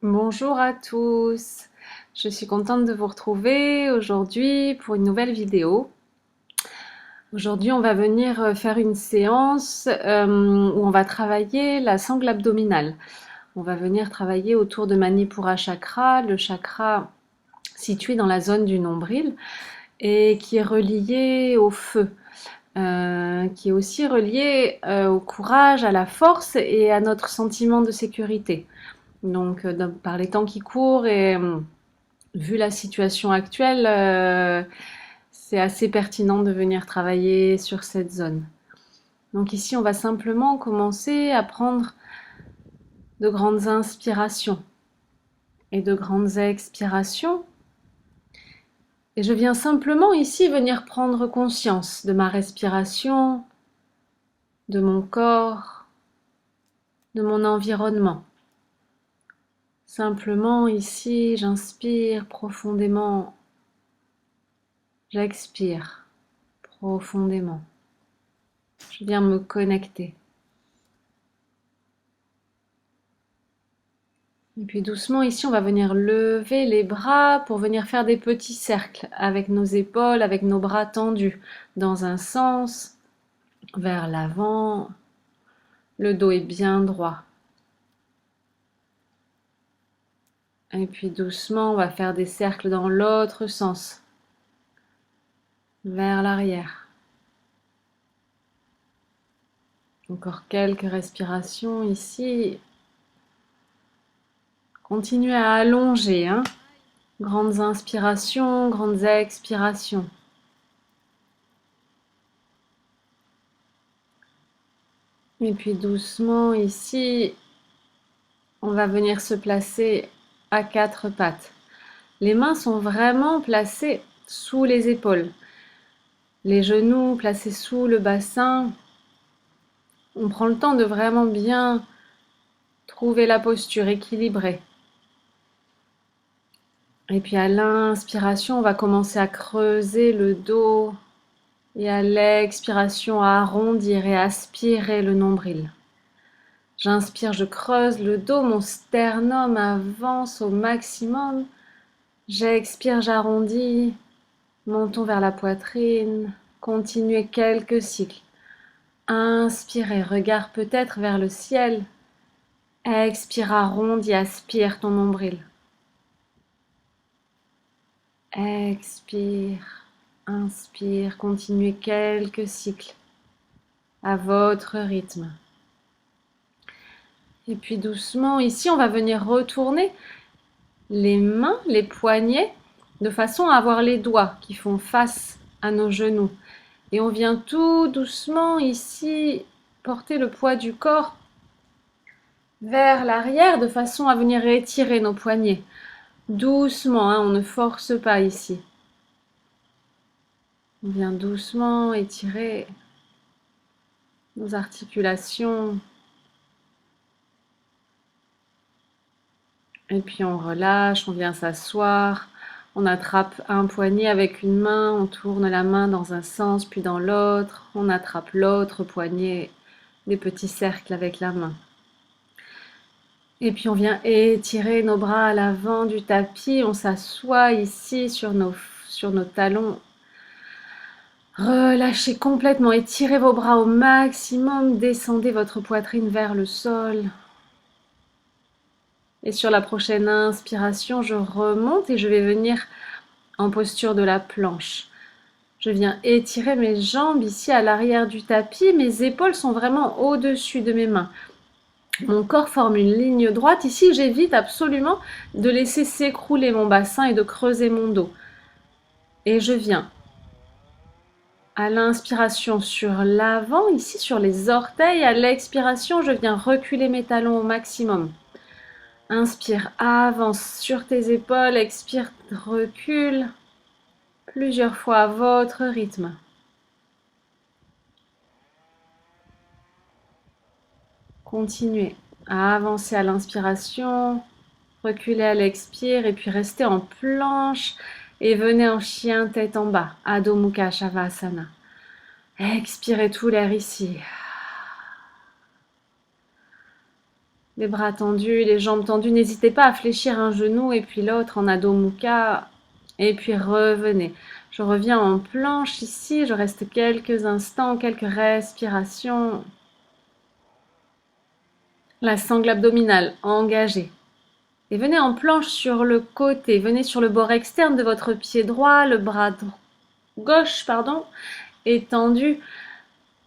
Bonjour à tous, je suis contente de vous retrouver aujourd'hui pour une nouvelle vidéo. Aujourd'hui, on va venir faire une séance où on va travailler la sangle abdominale. On va venir travailler autour de Manipura Chakra, le chakra situé dans la zone du nombril et qui est relié au feu. Qui est aussi relié au courage, à la force et à notre sentiment de sécurité. Donc, par les temps qui courent et vu la situation actuelle, c'est assez pertinent de venir travailler sur cette zone. Donc ici, on va simplement commencer à prendre de grandes inspirations et de grandes expirations. Et je viens simplement ici venir prendre conscience de ma respiration, de mon corps, de mon environnement. Simplement ici, j'inspire profondément, j'expire profondément. Je viens me connecter. Et puis doucement, ici, on va venir lever les bras pour venir faire des petits cercles avec nos épaules, avec nos bras tendus dans un sens, vers l'avant. Le dos est bien droit. Et puis doucement, on va faire des cercles dans l'autre sens, vers l'arrière. Encore quelques respirations ici. Continuez à allonger, hein. Grandes inspirations, grandes expirations. Et puis doucement ici, on va venir se placer à quatre pattes. Les mains sont vraiment placées sous les épaules. Les genoux placés sous le bassin. On prend le temps de vraiment bien trouver la posture équilibrée. Et puis à l'inspiration, on va commencer à creuser le dos. Et à l'expiration, à arrondir et aspirer le nombril. J'inspire, je creuse le dos, mon sternum avance au maximum. J'expire, j'arrondis. Montons vers la poitrine. Continuez quelques cycles. Inspirez, regard peut-être vers le ciel. Expire, arrondis, aspire ton nombril. Expire, inspire, continuez quelques cycles à votre rythme. Et puis doucement, ici, on va venir retourner les mains, les poignets, de façon à avoir les doigts qui font face à nos genoux. Et on vient tout doucement ici porter le poids du corps vers l'arrière de façon à venir étirer nos poignets. Doucement, hein, on ne force pas ici. On vient doucement étirer nos articulations. Et puis on relâche, on vient s'asseoir. On attrape un poignet avec une main, on tourne la main dans un sens puis dans l'autre. On attrape l'autre poignet, des petits cercles avec la main. Et puis on vient étirer nos bras à l'avant du tapis. On s'assoit ici sur nos talons. Relâchez complètement, étirez vos bras au maximum. Descendez votre poitrine vers le sol. Et sur la prochaine inspiration, je remonte et je vais venir en posture de la planche. Je viens étirer mes jambes ici à l'arrière du tapis. Mes épaules sont vraiment au-dessus de mes mains. Mon corps forme une ligne droite. Ici, j'évite absolument de laisser s'écrouler mon bassin et de creuser mon dos. Et je viens à l'inspiration sur l'avant, ici sur les orteils. À l'expiration, je viens reculer mes talons au maximum. Inspire, avance sur tes épaules. Expire, recule. Plusieurs fois à votre rythme. Continuez à avancer à l'inspiration, reculez à l'expire et puis restez en planche et venez en chien tête en bas, Adho Mukha Shavasana. Expirez tout l'air ici. Les bras tendus, les jambes tendues. N'hésitez pas à fléchir un genou et puis l'autre en Adho Mukha. Et puis revenez. Je reviens en planche ici. Je reste quelques instants, quelques respirations. La sangle abdominale engagée. Et venez en planche sur le côté. Venez sur le bord externe de votre pied droit. Le bras gauche, étendu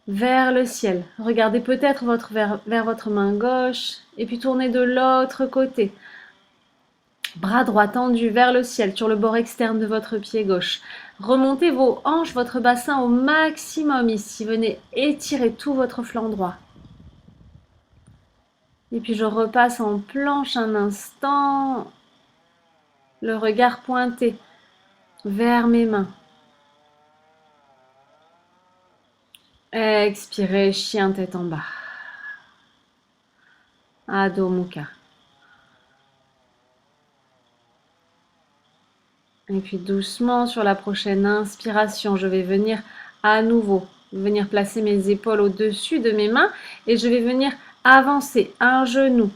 vers le ciel. Regardez peut-être vers votre main gauche et puis tournez de l'autre côté. Bras droit tendu vers le ciel sur le bord externe de votre pied gauche. Remontez vos hanches, votre bassin au maximum ici. Venez étirer tout votre flanc droit. Et puis je repasse en planche un instant. Le regard pointé vers mes mains. Expirez, chien tête en bas. Adho Mukha. Et puis doucement, sur la prochaine inspiration, je vais venir à nouveau, venir placer mes épaules au-dessus de mes mains et je vais venir avancer un genou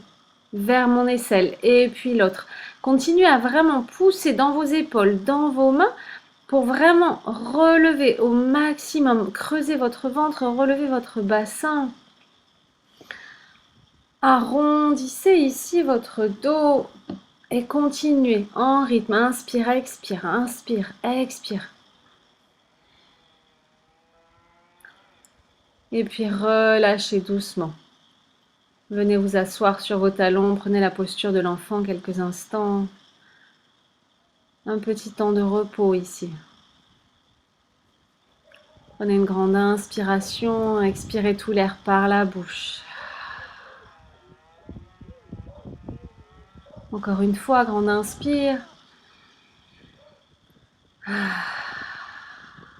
vers mon aisselle et puis l'autre. Continuez à vraiment pousser dans vos épaules, dans vos mains pour vraiment relever au maximum, creuser votre ventre, relever votre bassin. Arrondissez ici votre dos. Et continuez en rythme. Inspire, expire, inspire, expire. Et puis relâchez doucement. Venez vous asseoir sur vos talons. Prenez la posture de l'enfant quelques instants. Un petit temps de repos ici. Prenez une grande inspiration. Expirez tout l'air par la bouche. Encore une fois, grande inspire.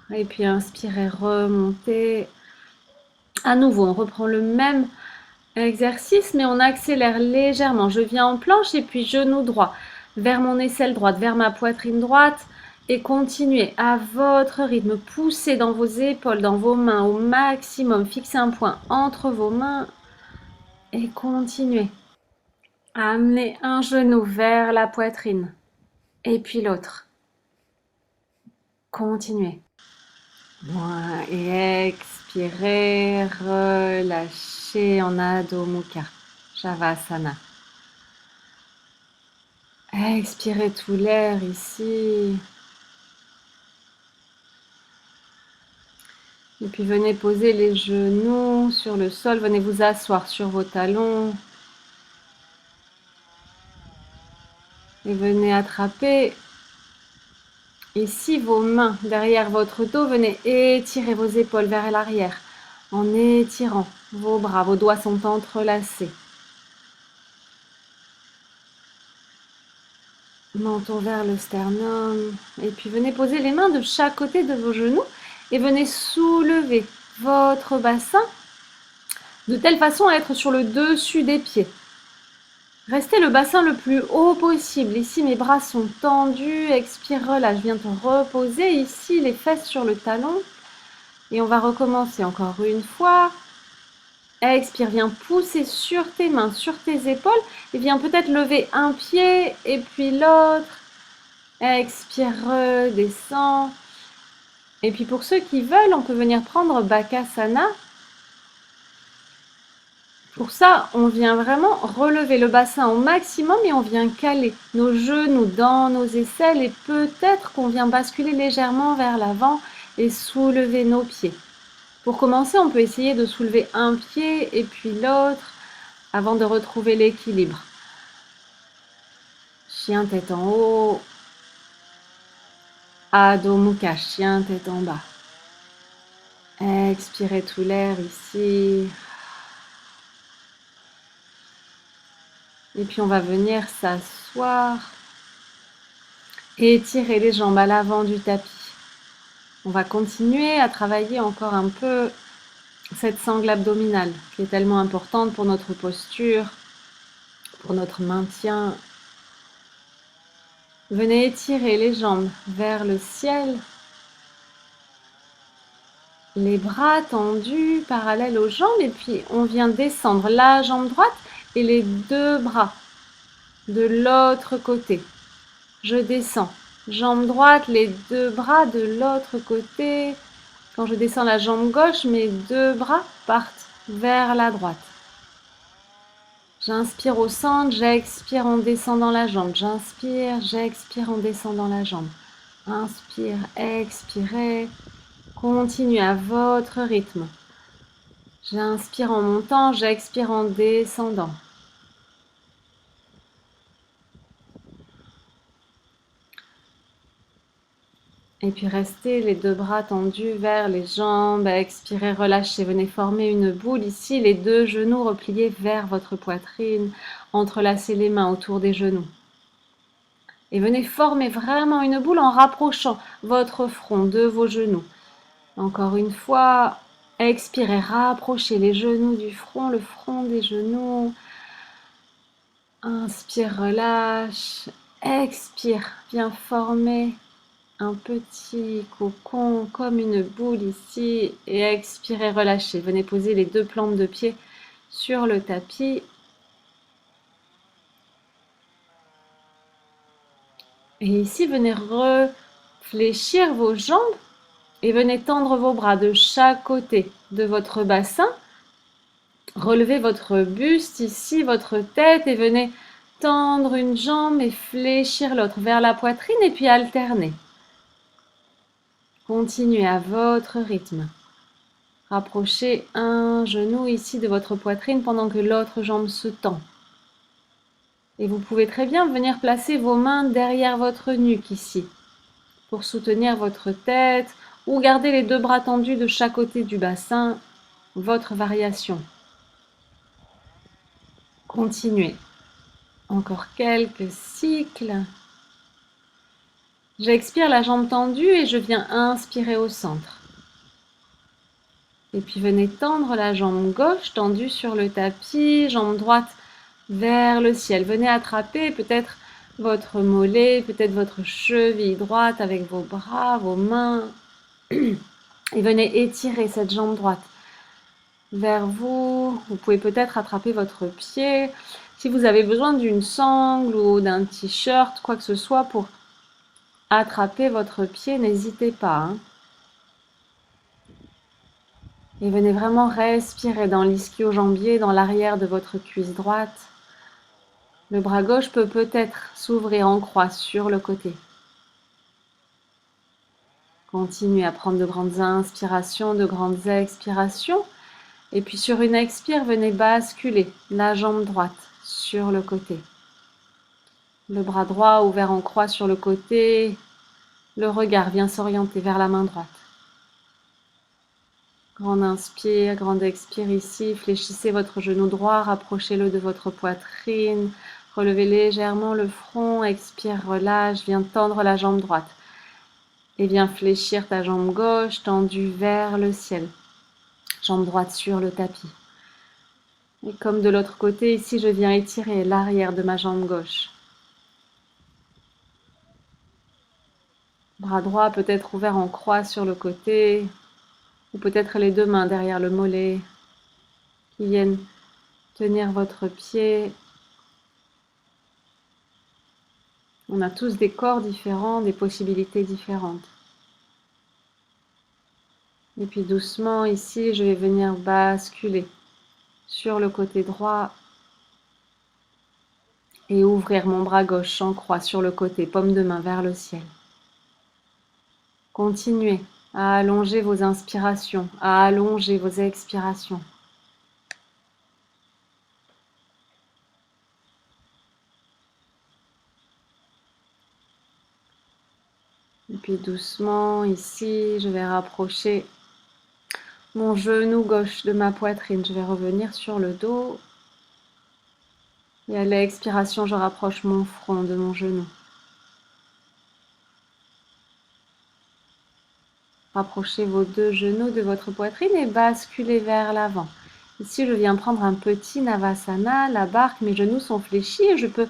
Et puis inspirez, remontez. À nouveau, on reprend le même exercice, mais on accélère légèrement. Je viens en planche et puis genou droit vers mon aisselle droite, vers ma poitrine droite. Et continuez à votre rythme. Poussez dans vos épaules, dans vos mains au maximum. Fixez un point entre vos mains. Et continuez. Amenez un genou vers la poitrine. Et puis l'autre. Continuez. Voilà. Et expirez. Relâchez en Adho Mukha. Shavasana. Expirez tout l'air ici. Et puis venez poser les genoux sur le sol. Venez vous asseoir sur vos talons. Et venez attraper ici vos mains derrière votre dos. Venez étirer vos épaules vers l'arrière en étirant vos bras. Vos doigts sont entrelacés. Menton vers le sternum. Et puis venez poser les mains de chaque côté de vos genoux et venez soulever votre bassin de telle façon à être sur le dessus des pieds. Restez le bassin le plus haut possible. Ici, mes bras sont tendus. Expire, relâche. Viens te reposer ici, les fesses sur le talon. Et on va recommencer encore une fois. Expire, viens pousser sur tes mains, sur tes épaules. Et viens peut-être lever un pied et puis l'autre. Expire, redescends. Et puis pour ceux qui veulent, on peut venir prendre Bakasana. Pour ça, on vient vraiment relever le bassin au maximum et on vient caler nos genoux dans nos aisselles et peut-être qu'on vient basculer légèrement vers l'avant et soulever nos pieds. Pour commencer, on peut essayer de soulever un pied et puis l'autre avant de retrouver l'équilibre. Chien tête en haut. Adho Mukha, chien tête en bas. Expirez tout l'air ici. Et puis on va venir s'asseoir et étirer les jambes à l'avant du tapis. On va continuer à travailler encore un peu cette sangle abdominale qui est tellement importante pour notre posture, pour notre maintien. Venez étirer les jambes vers le ciel. Les bras tendus parallèles aux jambes et puis on vient descendre la jambe droite et les deux bras de l'autre côté. Je descends. Jambe droite, les deux bras de l'autre côté. Quand je descends la jambe gauche, mes deux bras partent vers la droite. J'inspire au centre, j'expire en descendant la jambe. J'inspire, j'expire en descendant la jambe. Inspire, expirez. Continuez à votre rythme. J'inspire en montant, j'expire en descendant. Et puis restez les deux bras tendus vers les jambes, expirez, relâchez, venez former une boule ici, les deux genoux repliés vers votre poitrine, entrelacez les mains autour des genoux. Et venez former vraiment une boule en rapprochant votre front de vos genoux. Encore une fois, expirez, rapprochez les genoux du front, le front des genoux. Inspire, relâche, expire, viens former un petit cocon comme une boule ici et expirez, relâchez. Venez poser les deux plantes de pied sur le tapis. Et ici, venez réfléchir vos jambes et venez tendre vos bras de chaque côté de votre bassin. Relevez votre buste ici, votre tête et venez tendre une jambe et fléchir l'autre vers la poitrine et puis alterner. Continuez à votre rythme. Rapprochez un genou ici de votre poitrine pendant que l'autre jambe se tend. Et vous pouvez très bien venir placer vos mains derrière votre nuque ici pour soutenir votre tête ou garder les deux bras tendus de chaque côté du bassin, votre variation. Continuez. Encore quelques cycles. J'expire la jambe tendue et je viens inspirer au centre. Et puis venez tendre la jambe gauche tendue sur le tapis, jambe droite vers le ciel. Venez attraper peut-être votre mollet, peut-être votre cheville droite avec vos bras, vos mains. Et venez étirer cette jambe droite vers vous. Vous pouvez peut-être attraper votre pied. Si vous avez besoin d'une sangle ou d'un t-shirt, quoi que ce soit pour attraper votre pied, n'hésitez pas. Et venez vraiment respirer dans l'ischio-jambier, dans l'arrière de votre cuisse droite. Le bras gauche peut peut-être s'ouvrir en croix sur le côté. Continuez à prendre de grandes inspirations, de grandes expirations. Et puis sur une expire, venez basculer la jambe droite sur le côté. Le bras droit ouvert en croix sur le côté. Le regard vient s'orienter vers la main droite. Grande inspire, grande expire ici. Fléchissez votre genou droit, rapprochez-le de votre poitrine. Relevez légèrement le front. Expire, relâche. Viens tendre la jambe droite. Et viens fléchir ta jambe gauche tendue vers le ciel. Jambe droite sur le tapis. Et comme de l'autre côté, ici, je viens étirer l'arrière de ma jambe gauche. Bras droit peut-être ouvert en croix sur le côté, ou peut-être les deux mains derrière le mollet qui viennent tenir votre pied. On a tous des corps différents, des possibilités différentes. Et puis doucement, ici, je vais venir basculer sur le côté droit et ouvrir mon bras gauche en croix sur le côté, paume de main vers le ciel. Continuez à allonger vos inspirations, à allonger vos expirations. Et puis doucement, ici, je vais rapprocher mon genou gauche de ma poitrine. Je vais revenir sur le dos. Et à l'expiration, je rapproche mon front de mon genou. Rapprochez vos deux genoux de votre poitrine et basculez vers l'avant. Ici, je viens prendre un petit Navasana, la barque, mes genoux sont fléchis et je peux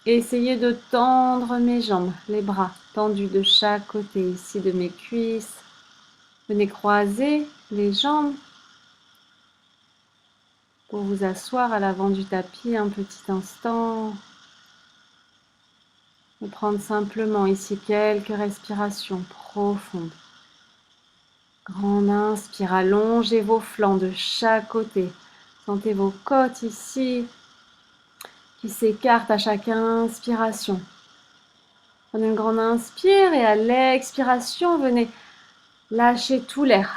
essayer de tendre mes jambes, les bras tendus de chaque côté, ici de mes cuisses. Venez croiser les jambes. pour vous asseoir à l'avant du tapis un petit instant et prendre simplement ici quelques respirations profondes. Grande inspire, allongez vos flancs de chaque côté. Sentez vos côtes ici qui s'écartent à chaque inspiration. Prenez une grande inspire et à l'expiration, venez lâcher tout l'air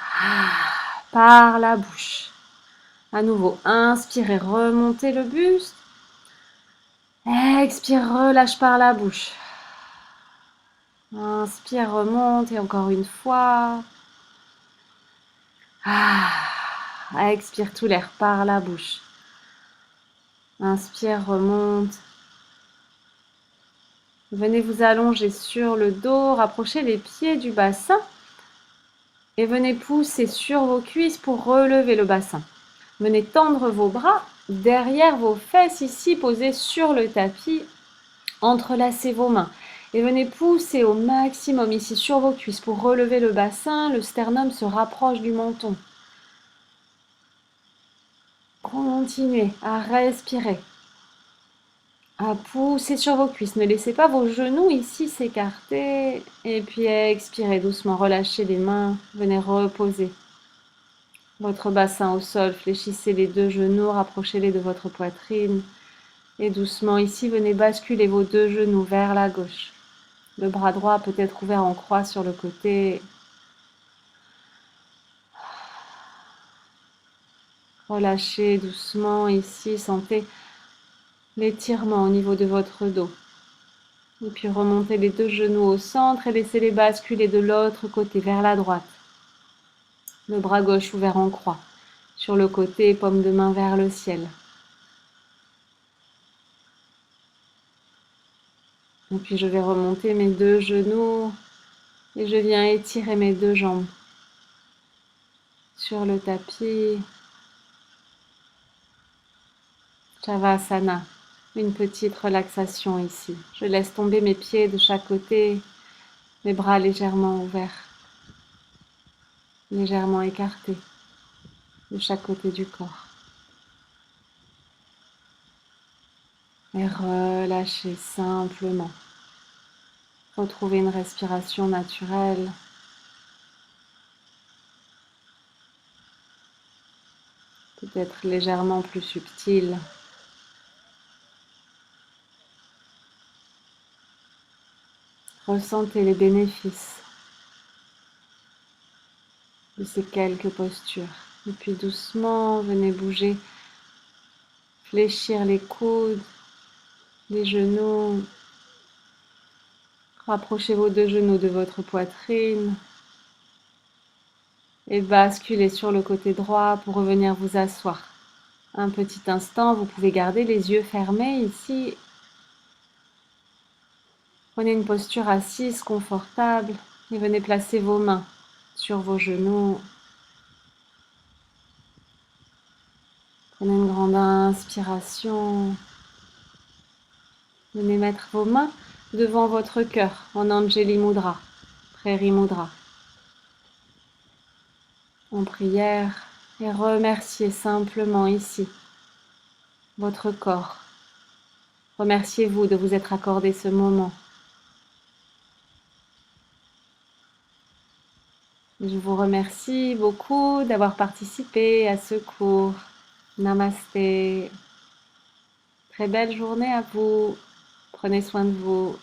par la bouche. À nouveau, inspirez, remontez le buste. Expire, relâche par la bouche. Inspire, remonte et encore une fois. Expire tout l'air par la bouche. Inspire, remonte. Venez vous allonger sur le dos, rapprochez les pieds du bassin et venez pousser sur vos cuisses pour relever le bassin. Venez tendre vos bras derrière vos fesses ici, posées sur le tapis, entrelacez vos mains. Et venez pousser au maximum ici sur vos cuisses pour relever le bassin. Le sternum se rapproche du menton. Continuez à respirer, à pousser sur vos cuisses. Ne laissez pas vos genoux ici s'écarter. Et puis expirez doucement, relâchez les mains. Venez reposer votre bassin au sol. Fléchissez les deux genoux, rapprochez-les de votre poitrine. Et doucement ici, venez basculer vos deux genoux vers la gauche. Le bras droit peut être ouvert en croix sur le côté. Relâchez doucement ici, sentez l'étirement au niveau de votre dos. Et puis remontez les deux genoux au centre et laissez-les basculer de l'autre côté, vers la droite. Le bras gauche ouvert en croix. Sur le côté, paume de main vers le ciel. Et puis je vais remonter mes deux genoux et je viens étirer mes deux jambes sur le tapis. Shavasana, une petite relaxation ici. Je laisse tomber mes pieds de chaque côté, mes bras légèrement ouverts, légèrement écartés de chaque côté du corps. Et relâchez simplement. Retrouvez une respiration naturelle. Peut-être légèrement plus subtile. Ressentez les bénéfices de ces quelques postures. Et puis doucement, venez bouger, fléchir les coudes, les genoux. Rapprochez vos deux genoux de votre poitrine. Et basculez sur le côté droit pour revenir vous asseoir. Un petit instant, vous pouvez garder les yeux fermés ici. Prenez une posture assise, confortable, et venez placer vos mains sur vos genoux. Prenez une grande inspiration. Venez mettre vos mains devant votre cœur en Anjali Mudra, Prairie Mudra. En prière et remerciez simplement ici votre corps. Remerciez-vous de vous être accordé ce moment. Je vous remercie beaucoup d'avoir participé à ce cours. Namasté. Très belle journée à vous. Prenez soin de vous.